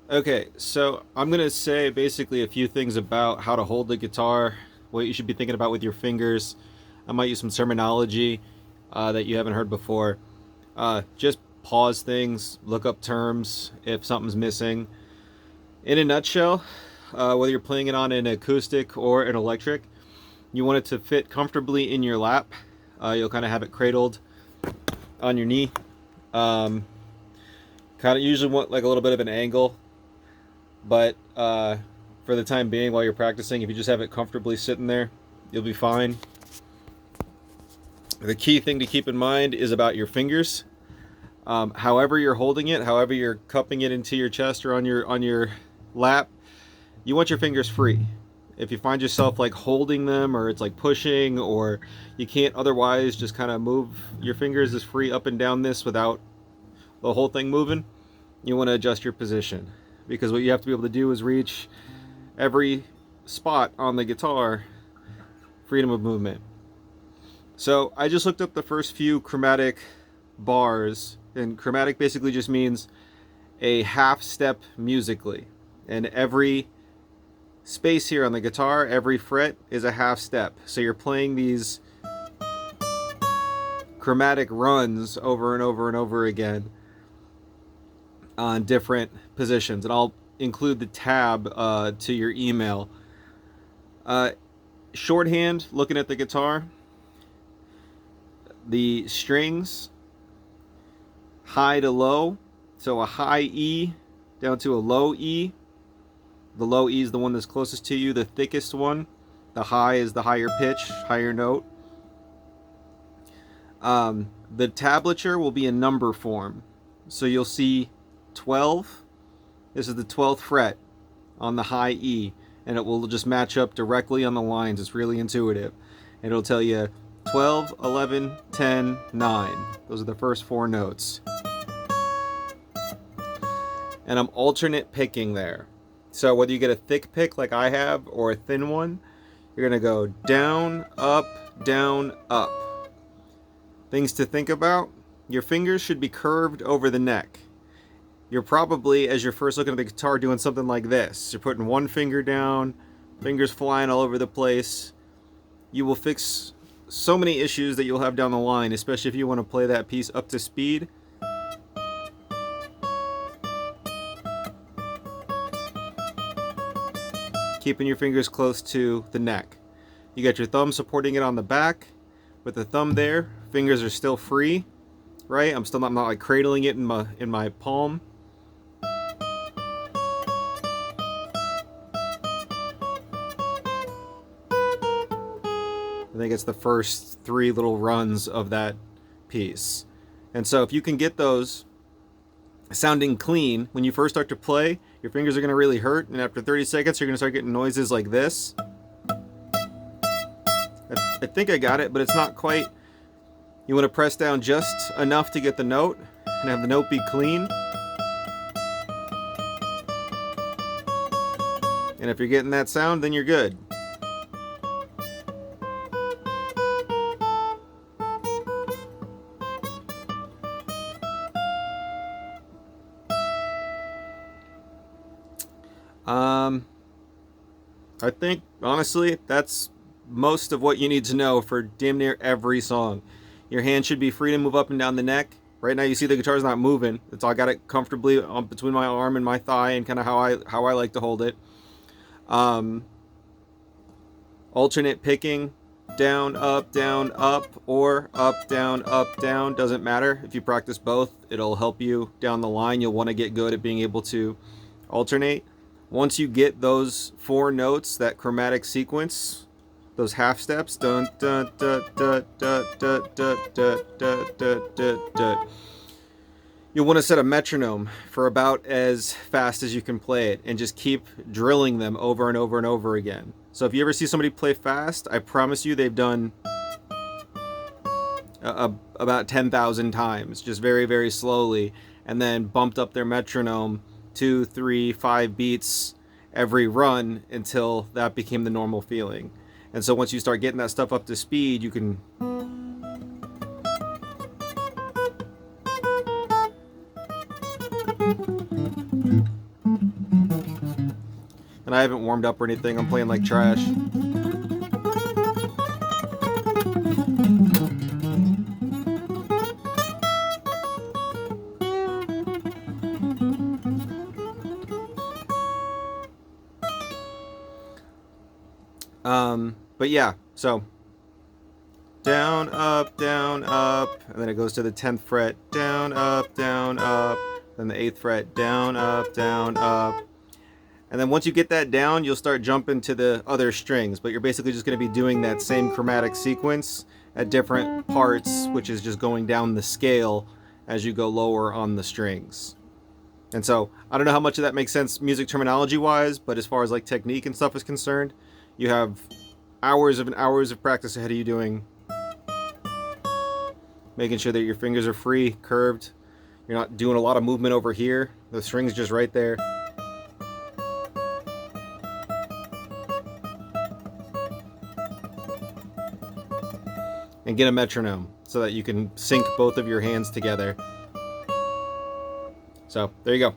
Okay, so I'm gonna say basically a few things about how to hold the guitar, what you should be thinking about with your fingers. I might use some terminology that you haven't heard before. Just pause things, look up terms if something's missing. In a nutshell, whether you're playing it on an acoustic or an electric, you want it to fit comfortably in your lap. You'll kind of have it cradled on your knee. Um, Kind of usually want like a little bit of an angle, but for the time being, while you're practicing, if you just have it comfortably sitting there, you'll be fine. The key thing to keep in mind is about your fingers. However you're holding it, however you're cupping it into your chest or on your lap, you want your fingers free. If you find yourself like holding them or it's like pushing or you can't otherwise just kind of move your fingers as free up and down this without the whole thing moving, you want to adjust your position, because what you have to be able to do is reach every spot on the guitar, freedom of movement. So I just looked up the first few chromatic bars, and chromatic basically just means a half step musically. And every space here on the guitar, every fret is a half step. So you're playing these chromatic runs over and over and over again on different positions. And I'll include the tab to your email. Shorthand, looking at the guitar, the strings, high to low. So a high E down to a low E. The low E is the one that's closest to you, the thickest one. The high is the higher pitch, higher note. The tablature will be in number form. So you'll see 12. This is the 12th fret on the high E, and it will just match up directly on the lines. It's really intuitive. And it'll tell you 12, 11, 10, 9. Those are the first four notes. And I'm alternate picking there. So whether you get a thick pick like I have or a thin one, you're going to go down, up, down, up. Things to think about: your fingers should be curved over the neck. You're probably, as you're first looking at the guitar, doing something like this. You're putting one finger down, fingers flying all over the place. You will fix so many issues that you'll have down the line, especially if you want to play that piece up to speed. Keeping your fingers close to the neck. You got your thumb supporting it on the back. With the thumb there, fingers are still free, right? I'm not like cradling it in my palm. I think it's the first three little runs of that piece. And so if you can get those sounding clean when you first start to play, your fingers are going to really hurt, and after 30 seconds you're going to start getting noises like this. I think I got it, but it's not quite. You want to press down just enough to get the note and have the note be clean. And if you're getting that sound, then you're good. I think, honestly, that's most of what you need to know for damn near every song. Your hand should be free to move up and down the neck. Right now you see the guitar's not moving. It's all got it comfortably on between my arm and my thigh, and kind of how I like to hold it. Alternate picking, down, up, or up, down, doesn't matter. If you practice both, it'll help you down the line. You'll want to get good at being able to alternate. Once you get those four notes, that chromatic sequence, those half steps, dun dun dun dun dun dun dun dun dun dun dun dun, you'll want to set a metronome for about as fast as you can play it, and just keep drilling them over and over and over again. So if you ever see somebody play fast, I promise you they've done about 10,000 times, just very, very slowly, and then bumped up their metronome 2, 3, 5 beats every run until that became the normal feeling. And so once you start getting that stuff up to speed, you can And I haven't warmed up or anything. I'm playing like trash. But yeah, so down, up, and then it goes to the 10th fret, down, up, then the 8th fret, down, up, and then once you get that down, you'll start jumping to the other strings, but you're basically just going to be doing that same chromatic sequence at different parts, which is just going down the scale as you go lower on the strings. And so, I don't know how much of that makes sense music terminology wise, but as far as like technique and stuff is concerned, you have hours of practice ahead of you doing, making sure that your fingers are free, curved. You're not doing a lot of movement over here. The string's just right there. And get a metronome so that you can sync both of your hands together. So, there you go.